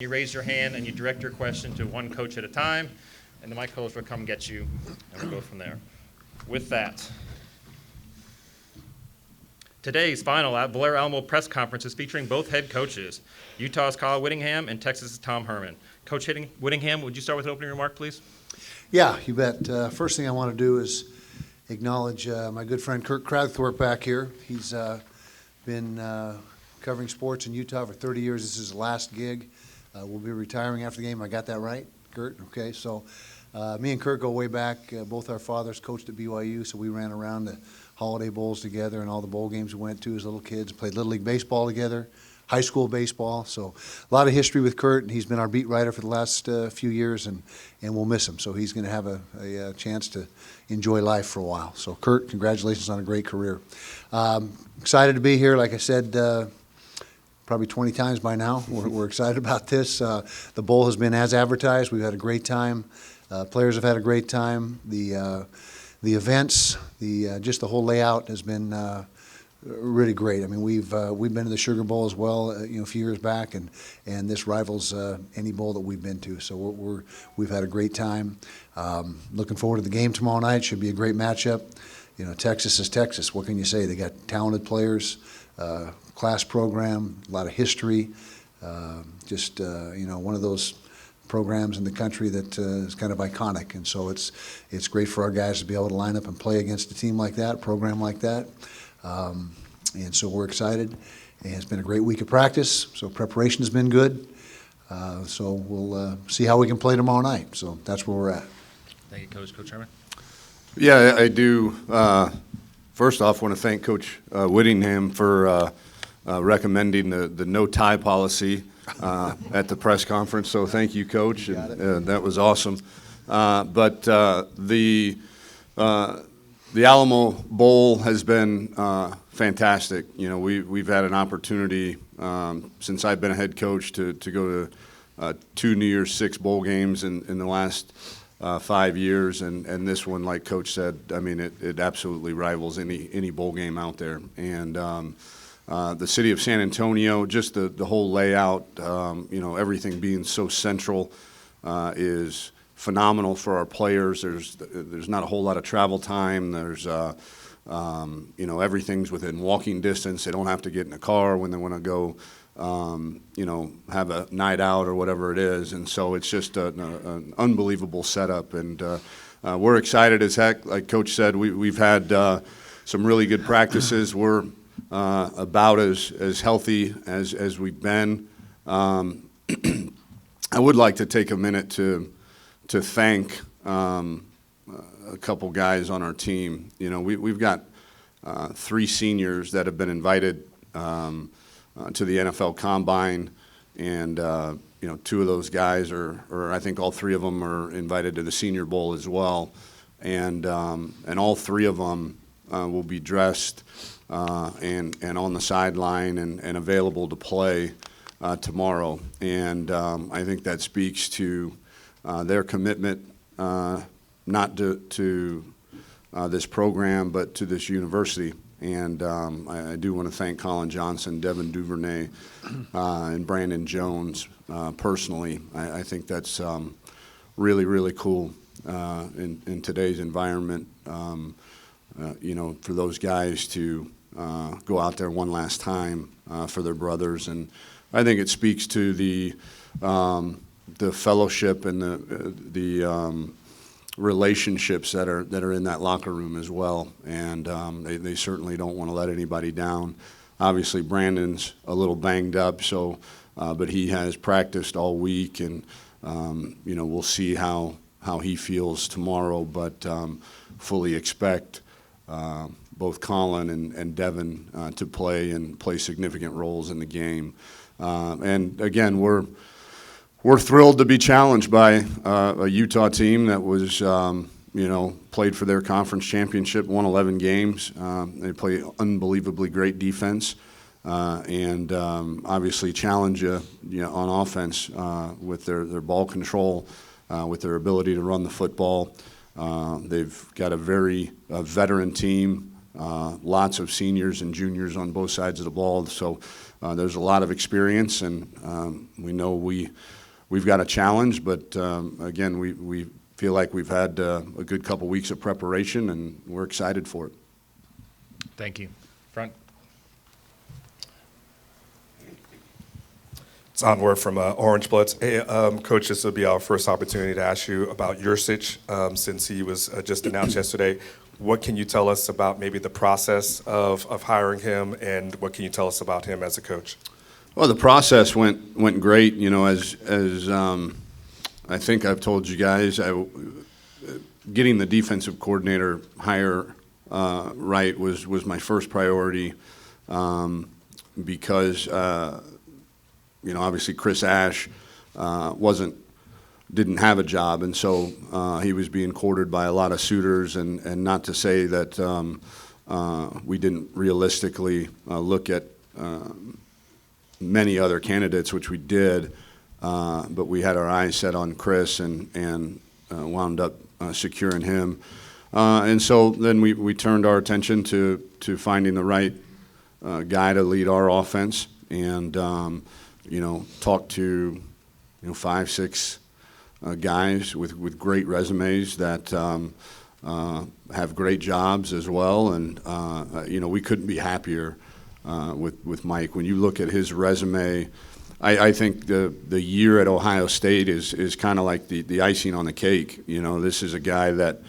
You raise your hand and you direct your question to one coach at a time, and the mic coach will come get you, and we'll go from there. With that, today's final Blair Alamo press conference is featuring both head coaches, Utah's Kyle Whittingham and Texas's Tom Herman. Coach Whittingham, would you start with an opening remark, please? Yeah, you bet. First thing I want to do is acknowledge my good friend Kirk Cragthorpe back here. He's been covering sports in Utah for 30 years. This is his last gig. We'll be retiring after the game. I got that right, Kurt? Okay, so me and Kurt go way back. Both our fathers coached at BYU, so we ran around the Holiday Bowls together and all the bowl games we went to as little kids. Played Little League baseball together, high school baseball. So a lot of history with Kurt, and he's been our beat writer for the last few years, and we'll miss him. So he's going to have a chance to enjoy life for a while. So Kurt, congratulations on a great career. Excited to be here. Like I said, probably 20 times by now. We're excited about this. The bowl has been as advertised. We've had a great time. Players have had a great time. The events, just the whole layout has been really great. I mean, we've been to the Sugar Bowl as well, a few years back, and this rivals any bowl that we've been to. So we've had a great time. Looking forward to the game tomorrow night. Should be a great matchup. Texas is Texas. What can you say? They got talented players. Class program, a lot of history, one of those programs in the country that is kind of iconic, and so it's great for our guys to be able to line up and play against a team like that, a program like that, and so we're excited. And it's been a great week of practice, so preparation has been good, so we'll see how we can play tomorrow night. So that's where we're at. Thank you, Coach. Coach Herman? Yeah, I do. First off, want to thank Coach Whittingham for recommending the no-tie policy at the press conference. So thank you, Coach. That was awesome. But the Alamo Bowl has been fantastic. We've had an opportunity since I've been a head coach to go to 2 New Year's Six bowl games in the last 5 years, and this one, like Coach said, I mean, it absolutely rivals any bowl game out there. And the city of San Antonio, just the whole layout, everything being so central is phenomenal for our players. There's not a whole lot of travel time. There's everything's within walking distance. They don't have to get in a car when they want to go have a night out or whatever it is. And so it's just an unbelievable setup. And we're excited as heck. Like Coach said, we've had some really good practices. We're about as healthy as we've been. I would like to take a minute to thank a couple guys on our team. We've got 3 seniors that have been invited to the NFL Combine, and 2 of those guys or I think all 3 of them are invited to the Senior Bowl as well, and all 3 of them will be dressed and on the sideline and available to play tomorrow, and I think that speaks to their commitment not to this program but to this university. And I do want to thank Colin Johnson, Devin Duvernay, and Brandon Jones personally. I think that's really, really cool in today's environment, for those guys to go out there one last time for their brothers. And I think it speaks to the fellowship and the relationships that are in that locker room as well, and they certainly don't want to let anybody down. Obviously, Brandon's a little banged up, so but he has practiced all week, and we'll see how he feels tomorrow. But fully expect both Colin and Devin to play significant roles in the game. And again, we're thrilled to be challenged by a Utah team that was, played for their conference championship, won 11 games. They play unbelievably great defense, and obviously challenge you, on offense with their ball control, with their ability to run the football. They've got a very veteran team lots of seniors and juniors on both sides of the ball. So there's a lot of experience, and we know we've got a challenge, but again, we feel like we've had a good couple weeks of preparation, and we're excited for it. Thank you. Front. It's Onward from Orange Bloods. Hey, Coach, this will be our first opportunity to ask you about Yursich, since he was just announced yesterday. What can you tell us about maybe the process of hiring him, and what can you tell us about him as a coach? Well, the process went great. You know, as I think I've told you guys, getting the defensive coordinator hire right was my first priority, because you know, obviously Chris Ash didn't have a job, and so he was being courted by a lot of suitors, and not to say that we didn't realistically look at many other candidates, which we did, but we had our eyes set on Chris and wound up securing him. And so then we turned our attention to finding the right guy to lead our offense, and you know, talked to 5, 6 guys with great resumes that have great jobs as well, and you know, we couldn't be happier with Mike. When you look at his resume, I think the year at Ohio State is kind of like the icing on the cake. You know, this is a guy that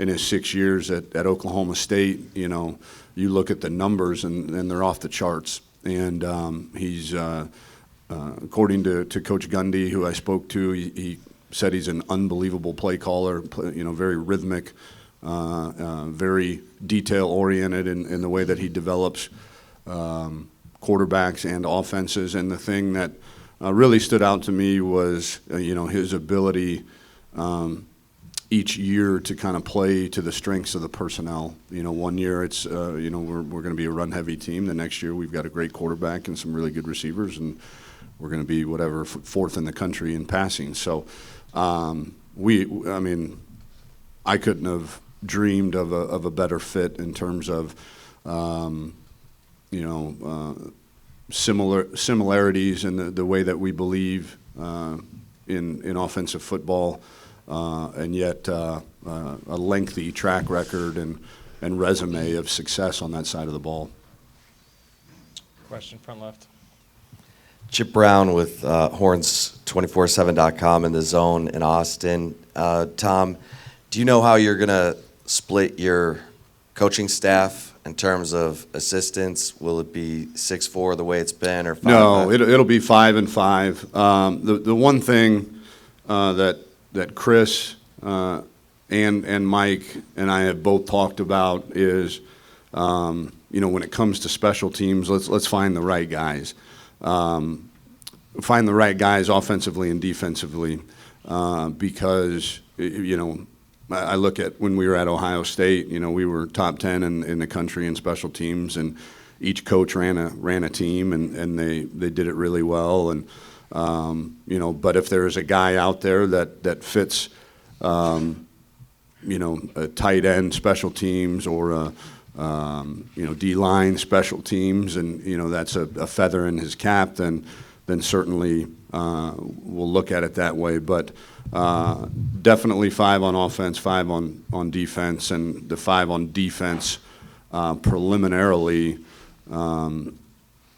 in his 6 years at Oklahoma State, you know, you look at the numbers and they're off the charts. And he's, according to Coach Gundy, who I spoke to, he said he's an unbelievable play caller, you know, very rhythmic, very detail-oriented in the way that he develops quarterbacks and offenses. And the thing that really stood out to me was, you know, his ability each year to kind of play to the strengths of the personnel. You know, one year it's, you know, we're going to be a run-heavy team. The next year we've got a great quarterback and some really good receivers, and we're going to be whatever, fourth in the country in passing. So I mean, I couldn't have dreamed of a better fit in terms of, you know, similarities in the way that we believe in offensive football, and yet a lengthy track record and resume of success on that side of the ball. Question, front left. Chip Brown with Horns247.com in the Zone in Austin. Tom, do you know how you're going to split your coaching staff in terms of assistants? Will it be 6-4 the way it's been, or 5? No, it'll be 5 and 5. The one thing that Chris and Mike and I have both talked about is, you know, when it comes to special teams, let's find the right guys. Find the right guys offensively and defensively, because, you know, I look at when we were at Ohio State, you know, we were top 10 in the country in special teams, and each coach ran a team, and they did it really well. And you know, but if there is a guy out there that fits, you know, a tight end special teams, or a you know, D-line special teams, and you know, that's a feather in his cap, then certainly we'll look at it that way. But definitely 5 on offense, 5 on defense, and the 5 on defense preliminarily. I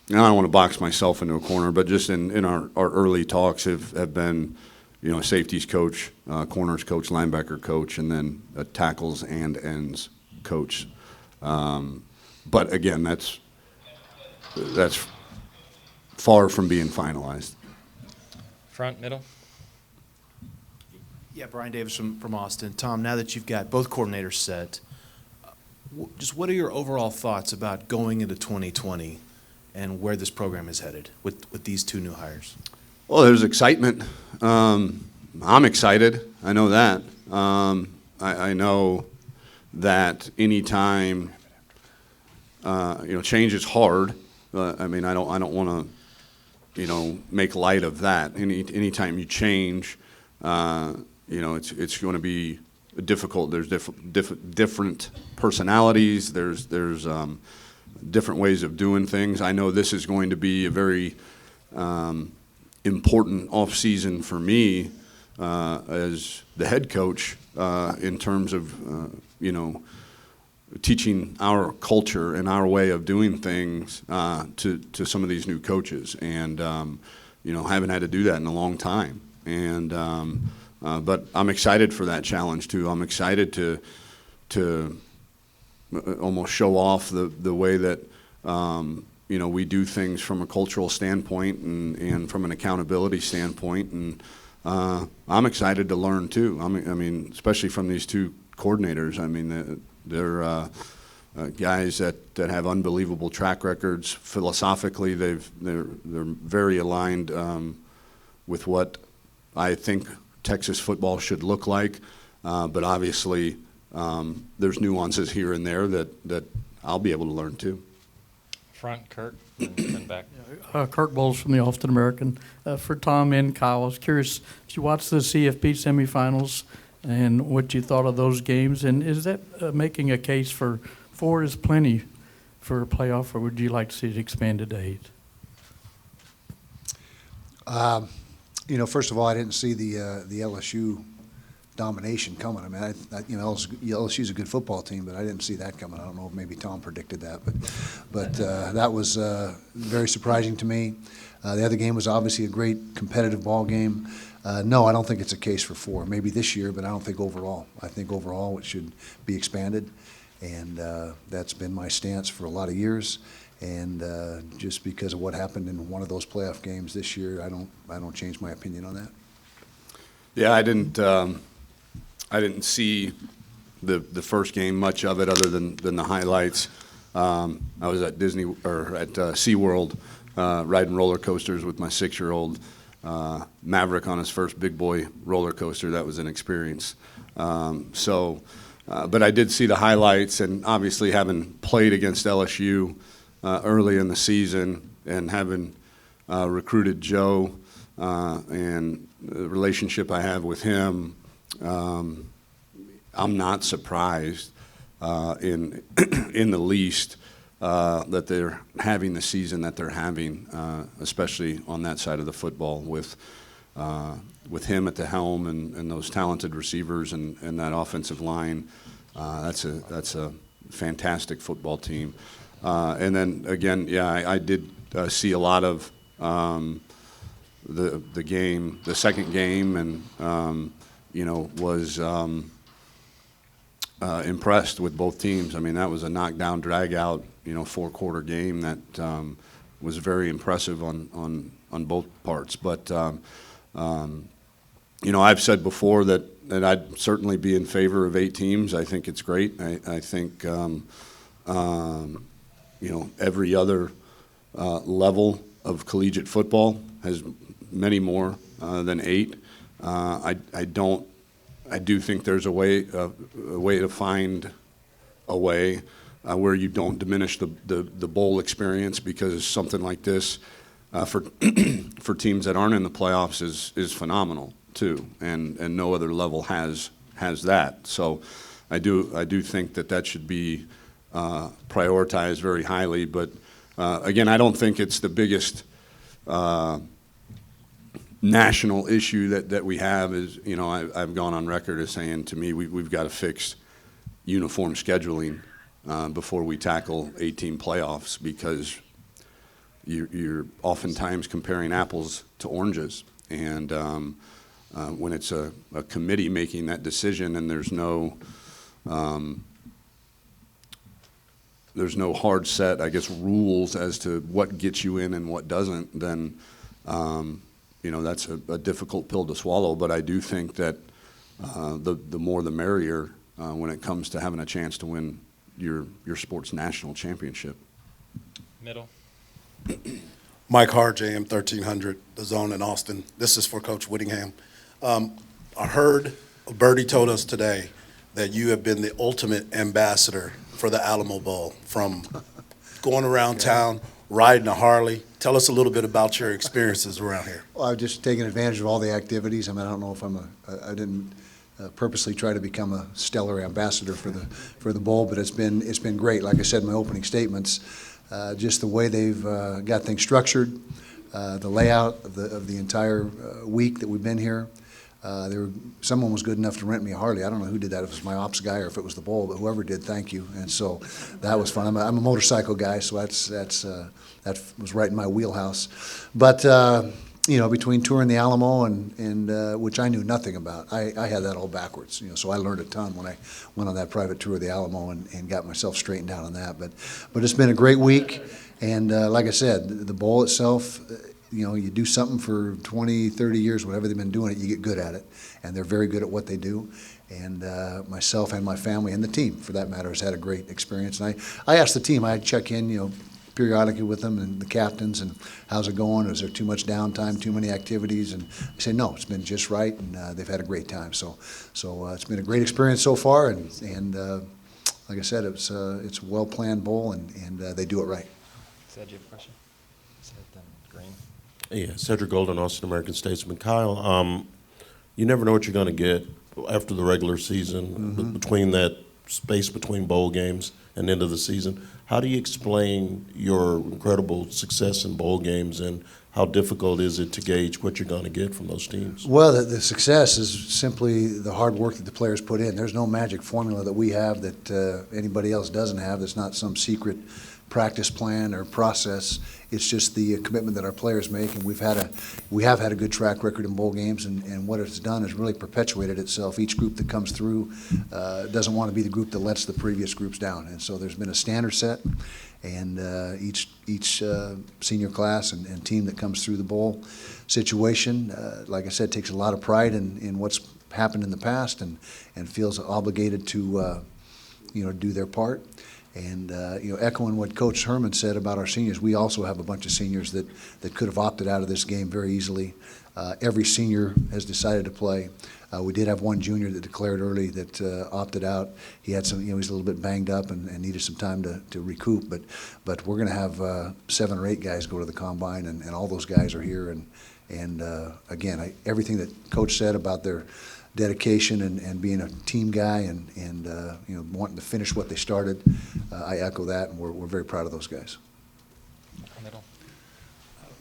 don't want to box myself into a corner, but just in our early talks have been, you know, safeties coach, corners coach, linebacker coach, and then a tackles and ends coach. But again, that's far from being finalized. Front, middle. Yeah, Brian Davis from Austin. Tom, now that you've got both coordinators set, just what are your overall thoughts about going into 2020 and where this program is headed with these 2 new hires? Well, there's excitement. I'm excited. I know that. I know that anytime, you know, change is hard. I mean, I don't want to, you know, make light of that. Anytime you change, you know, it's going to be difficult. There's different personalities. There's different ways of doing things. I know this is going to be a very important off season for me as the head coach in terms of teaching our culture and our way of doing things to some of these new coaches, and haven't had to do that in a long time. And but I'm excited for that challenge too. I'm excited to almost show off the way that we do things from a cultural standpoint and from an accountability standpoint. And I'm excited to learn too. I mean, especially from these two coordinators. I mean, they're guys that have unbelievable track records. Philosophically, they're very aligned with what I think Texas football should look like. But obviously, there's nuances here and there that I'll be able to learn too. Front, Kirk, and back. Kirk Bowles from the Austin American. For Tom and Kyle, I was curious, did you watch the CFP semifinals and what you thought of those games? And is that making a case for 4 is plenty for a playoff, or would you like to see it expanded to 8? First of all, I didn't see the LSU domination coming. I mean, LSU's a good football team, but I didn't see that coming. I don't know if maybe Tom predicted that, but that was very surprising to me. The other game was obviously a great competitive ball game. No, I don't think it's a case for 4. Maybe this year, but I don't think overall. I think overall it should be expanded, and that's been my stance for a lot of years. And just because of what happened in one of those playoff games this year, I don't change my opinion on that. Yeah, I didn't see the first game, much of it, other than the highlights. I was at Disney or at SeaWorld riding roller coasters with my 6-year-old Maverick on his first big boy roller coaster. That was an experience. But I did see the highlights, and obviously having played against LSU early in the season and having recruited Joe and the relationship I have with him, I'm not surprised in the least that they're having the season that they're having, especially on that side of the football with him at the helm and those talented receivers and that offensive line. That's a fantastic football team. And then again, yeah, I did see a lot of the game, the second game, and was impressed with both teams. I mean, that was a knockdown, drag-out, 4-quarter game that was very impressive on both parts. But I've said before that I'd certainly be in favor of 8 teams. I think it's great. I think every other level of collegiate football has many more than 8. I do think there's a way to find a way where you don't diminish the bowl experience, because something like this for teams that aren't in the playoffs is phenomenal too, and no other level has that. So I do think that should be prioritized very highly. But again, I don't think it's the biggest national issue that we have. Is I've gone on record as saying, to me, we've got to fix uniform scheduling before we tackle 18 playoffs, because you're oftentimes comparing apples to oranges, and when it's a committee making that decision and there's no hard set, I guess, rules as to what gets you in and what doesn't, then that's a difficult pill to swallow. But I do think that the more the merrier when it comes to having a chance to win your sports national championship. Middle. Mike Hart, JM 1300, The Zone in Austin. This is for Coach Whittingham. I heard Bertie told us today that you have been the ultimate ambassador for the Alamo Bowl, from going around town, riding a Harley. Tell us a little bit about your experiences around here. Well, I've just taken advantage of all the activities. I mean, I don't know if I didn't purposely try to become a stellar ambassador for the bowl, but it's been great. Like I said in my opening statements, just the way they've got things structured, the layout of the entire week that we've been here. Someone was good enough to rent me a Harley. I don't know who did that, if it was my ops guy or if it was the bowl, but whoever did, thank you. And so that was fun. I'm a motorcycle guy, so that was right in my wheelhouse. But between touring the Alamo and which I knew nothing about, I had that all backwards. So I learned a ton when I went on that private tour of the Alamo and got myself straightened out on that. But it's been a great week, and like I said, the bowl itself. You do something for 20, 30 years, whatever they've been doing it, you get good at it. And they're very good at what they do. And myself and my family and the team, for that matter, has had a great experience. And I asked the team, I check in, periodically with them and the captains, and how's it going? Is there too much downtime, too many activities? And they say, no, it's been just right, and they've had a great time. So it's been a great experience so far. And like I said, it's a well-planned bowl, and they do it right. Said you have a question? Said then Green. Yeah, Cedric Golden, Austin American Statesman. Kyle, you never know what you're going to get after the regular season, between that space between bowl games and end of the season. How do you explain your incredible success in bowl games, and how difficult is it to gauge what you're going to get from those teams? Well, the success is simply the hard work that the players put in. There's no magic formula that we have that anybody else doesn't have. There's not some secret practice plan or process. It's just the commitment that our players make, and we have had a good track record in bowl games, and what it's done is really perpetuated itself. Each group that comes through doesn't want to be the group that lets the previous groups down, and so there's been a standard set, and each senior class and team that comes through the bowl situation, like I said, takes a lot of pride in what's happened in the past, and feels obligated to do their part. And echoing what Coach Herman said about our seniors, we also have a bunch of seniors that could have opted out of this game very easily. Every senior has decided to play. We did have one junior that declared early that opted out. He had some, he's a little bit banged up and needed some time to recoup. But we're going to have 7 or 8 guys go to the combine, and all those guys are here. And again, everything that Coach said about their dedication and being a team guy and wanting to finish what they started, I echo that, and we're very proud of those guys. Middle.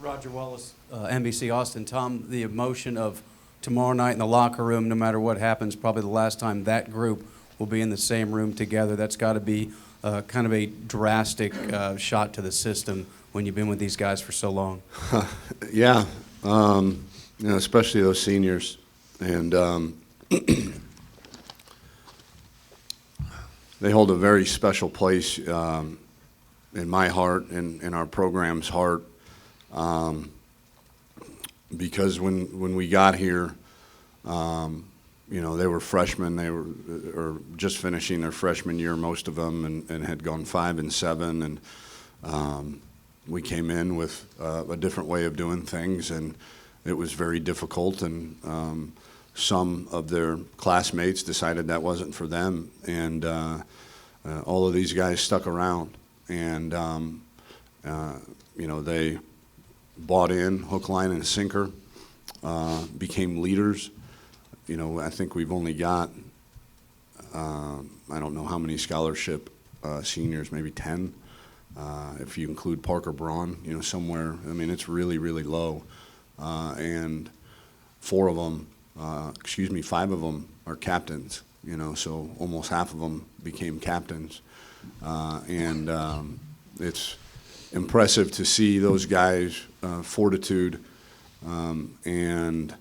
Roger Wallace, NBC Austin. Tom, the emotion of tomorrow night in the locker room, no matter what happens, probably the last time that group will be in the same room together. That's got to be kind of a drastic shot to the system when you've been with these guys for so long. Yeah, especially those seniors. And they hold a very special place in my heart and in our program's heart, because when we got here, they were freshmen. They were just finishing their freshman year, most of them, and had gone 5 and 7. And we came in with a different way of doing things, and it was very difficult. And some of their classmates decided that wasn't for them, and all of these guys stuck around, and they bought in hook, line, and sinker, became leaders. I think we've only got I don't know how many scholarship seniors, maybe 10, if you include Parker Braun. Somewhere. I mean, it's really, really low, and 5 of them are captains, so almost half of them became captains. And it's impressive to see those guys' fortitude and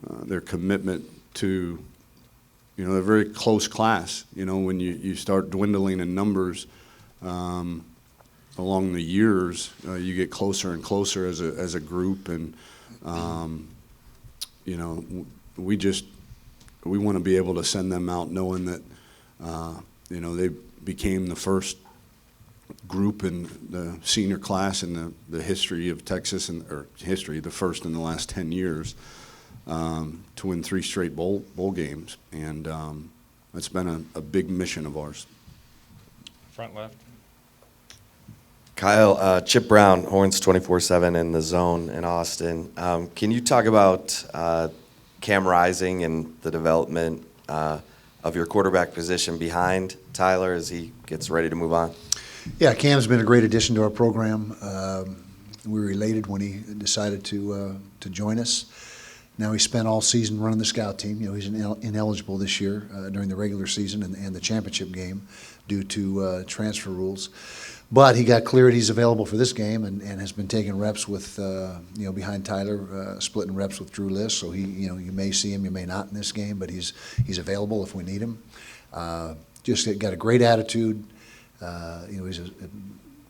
their commitment to, a very close class. When you start dwindling in numbers along the years, you get closer and closer as a group, and we want to be able to send them out knowing that, they became the first group in the senior class in the history of Texas, the first in the last 10 years, to win 3 straight bowl games. And it's been a big mission of ours. Front left. Kyle, Chip Brown, Horns 24/7 in the Zone in Austin. Can you talk about Cam Rising and the development of your quarterback position behind Tyler as he gets ready to move on? Yeah, Cam's been a great addition to our program. We were elated when he decided to join us. Now he spent all season running the scout team. You know, he's ineligible this year during the regular season and the championship game due to transfer rules. But he got cleared. He's available for this game and has been taking reps with, behind Tyler, splitting reps with Drew Liss. So you may see him, you may not in this game, but he's available if we need him. Just got a great attitude. He's a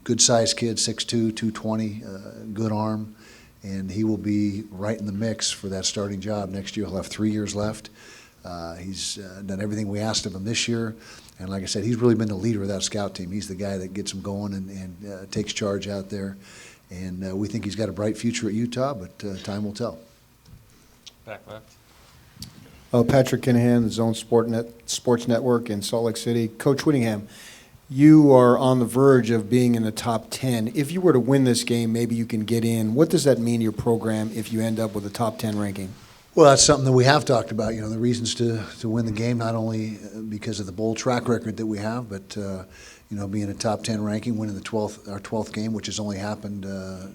good-sized kid, 6'2", 220, good arm, and he will be right in the mix for that starting job next year. He'll have 3 years left. He's done everything we asked of him this year. And like I said, he's really been the leader of that scout team. He's the guy that gets them going and takes charge out there. And we think he's got a bright future at Utah, but time will tell. Back left. Patrick Kinahan, Zone Sports Network in Salt Lake City. Coach Whittingham, you are on the verge of being in the top 10. If you were to win this game, maybe you can get in. What does that mean to your program if you end up with a top 10 ranking? Well, that's something that we have talked about. The reasons to win the game, not only because of the bold track record that we have, but being a top 10 ranking, winning our 12th game, which has only happened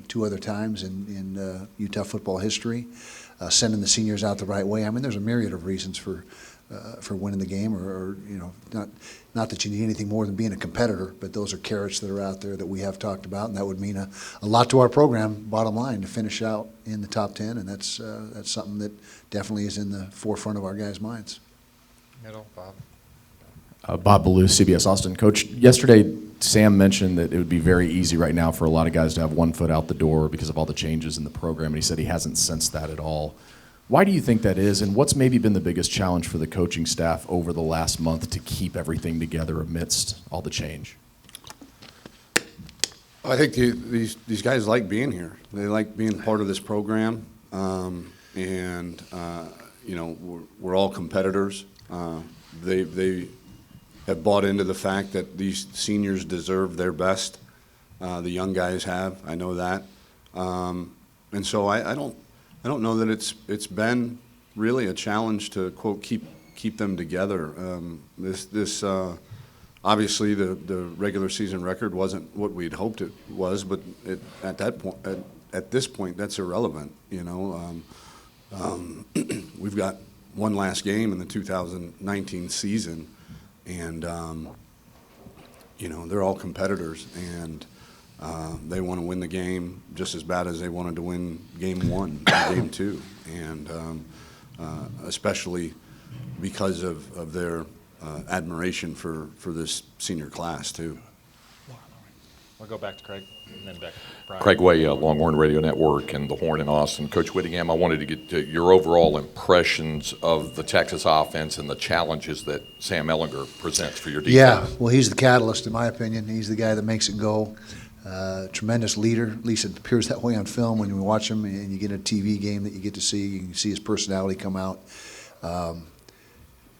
2 other times in Utah football history, sending the seniors out the right way. I mean, there's a myriad of reasons for winning the game, or not that you need anything more than being a competitor, but those are carrots that are out there that we have talked about, and that would mean a lot to our program, bottom line, to finish out in the top 10, and that's something that definitely is in the forefront of our guys' minds. Middle, Bob. Bob Ballou, CBS Austin. Coach, yesterday Sam mentioned that it would be very easy right now for a lot of guys to have one foot out the door because of all the changes in the program, and he said he hasn't sensed that at all. Why do you think that is, and what's maybe been the biggest challenge for the coaching staff over the last month to keep everything together amidst all the change? I think these guys like being here. They like being part of this program, we're all competitors. They have bought into the fact that these seniors deserve their best. The young guys have. I know that, and so I don't know that it's been really a challenge to quote keep them together. This obviously the regular season record wasn't what we'd hoped it was, but at this point that's irrelevant. We've got one last game in the 2019 season, and they're all competitors, and they want to win the game just as bad as they wanted to win game 1 and game 2, and especially because of their admiration for this senior class too. We'll go back to Craig and then back to Brian. Craig Way, Longhorn Radio Network and the Horn in Austin. Coach Whittingham, I wanted to get your overall impressions of the Texas offense and the challenges that Sam Ehlinger presents for your defense. Yeah, well, he's the catalyst in my opinion. He's the guy that makes it go. Tremendous leader, at least it appears that way on film when you watch him and you get a TV game that you get to see. You can see his personality come out.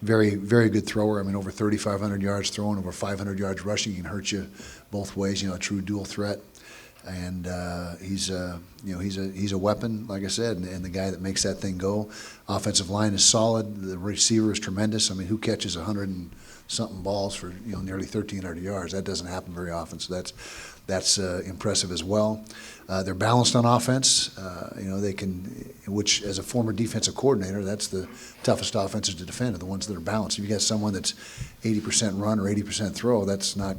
Very, very good thrower. I mean, over 3,500 yards throwing, over 500 yards rushing. He can hurt you both ways. A true dual threat. And he's a weapon, like I said, and the guy that makes that thing go. Offensive line is solid. The receiver is tremendous. I mean, who catches 100 and something balls for nearly 1,300 yards? That doesn't happen very often. So that's impressive as well. They're balanced on offense. They can, which as a former defensive coordinator, that's the toughest offenses to defend, are the ones that are balanced. If you got someone that's 80% run or 80% throw, that's not.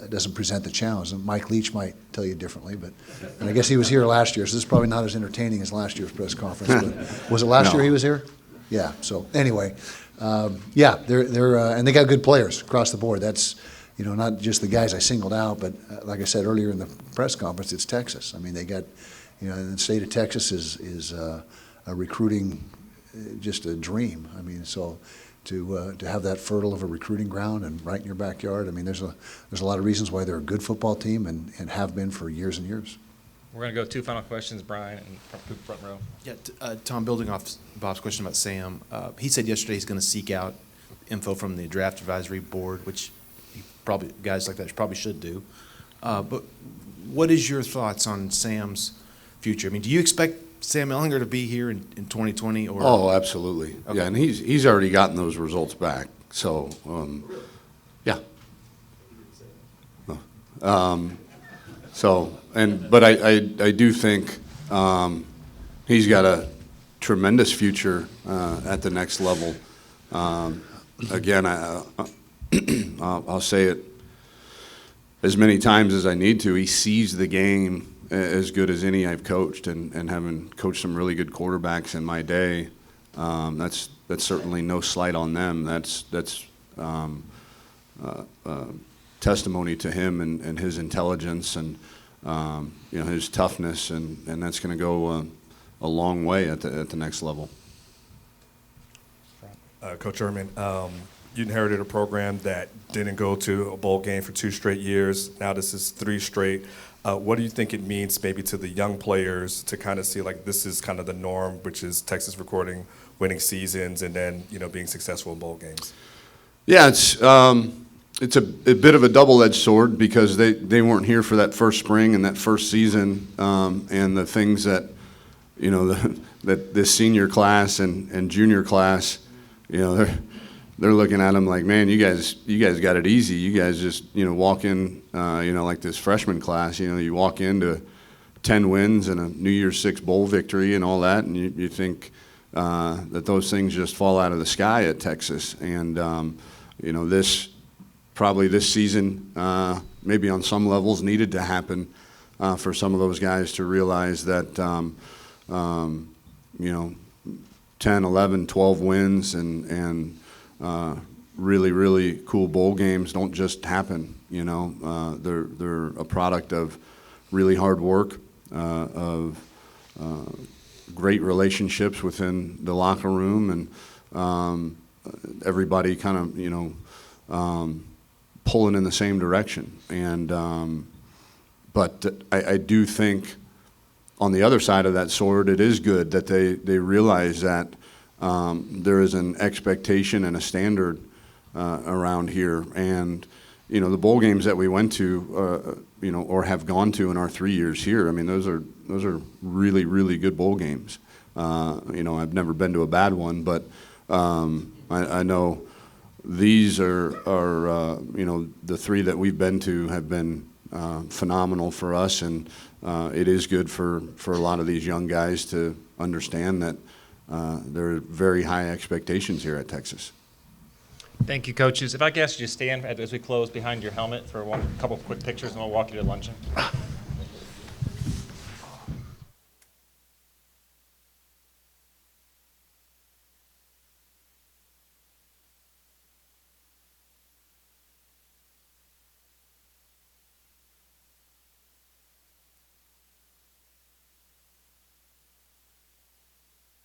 Doesn't present the challenge. And Mike Leach might tell you differently, and I guess he was here last year, so this is probably not as entertaining as last year's press conference. But was it last year he was here? Yeah. So anyway, they're and they got good players across the board. That's not just the guys I singled out, but like I said earlier in the press conference, it's Texas. I mean, they got the state of Texas is a recruiting just a dream. I mean, so. To have that fertile of a recruiting ground and right in your backyard. I mean, there's a lot of reasons why they're a good football team and have been for years and years. We're going to go 2 final questions, Brian, and front row. Yeah, Tom, building off Bob's question about Sam, he said yesterday he's going to seek out info from the draft advisory board, which guys like that probably should do. But what is your thoughts on Sam's future? I mean, do you expect Sam Ellinger to be here in 2020? Or Oh, absolutely. Okay. Yeah, and he's already gotten those results back. So, yeah. But I do think he's got a tremendous future at the next level. Again, I'll say it as many times as I need to. He sees the game as good as any I've coached, and having coached some really good quarterbacks in my day, that's certainly no slight on them. That's testimony to him and his intelligence and his toughness, and that's going to go a long way at the next level. Coach Ehrman, you inherited a program that didn't go to a bowl game for 2 straight years. Now this is 3 straight. What do you think it means maybe to the young players to kind of see like this is kind of the norm, which is Texas recording winning seasons and then being successful in bowl games? Yeah, it's a bit of a double-edged sword because they weren't here for that first spring and that first season, and the things that that this senior class and junior class, they're looking at them like, man, you guys got it easy. You guys just walk in, like this freshman class. You walk into 10 wins and a New Year's Six bowl victory and all that, and you think that those things just fall out of the sky at Texas. And this season, maybe on some levels, needed to happen for some of those guys to realize that 10, 11, 12 wins and really, really cool bowl games don't just happen. They're a product of really hard work, of great relationships within the locker room, and everybody kind of pulling in the same direction. And but I do think on the other side of that sword, it is good that they realize that there is an expectation and a standard around here. And the bowl games that we went to, or have gone to in our 3 years here, I mean, those are really, really good bowl games. I've never been to a bad one, but I know these are the 3 that we've been to have been phenomenal for us, and it is good for a lot of these young guys to understand that there are very high expectations here at Texas. Thank you, coaches. If I could ask you to stand as we close behind your helmet for a couple quick pictures, and we'll walk you to luncheon.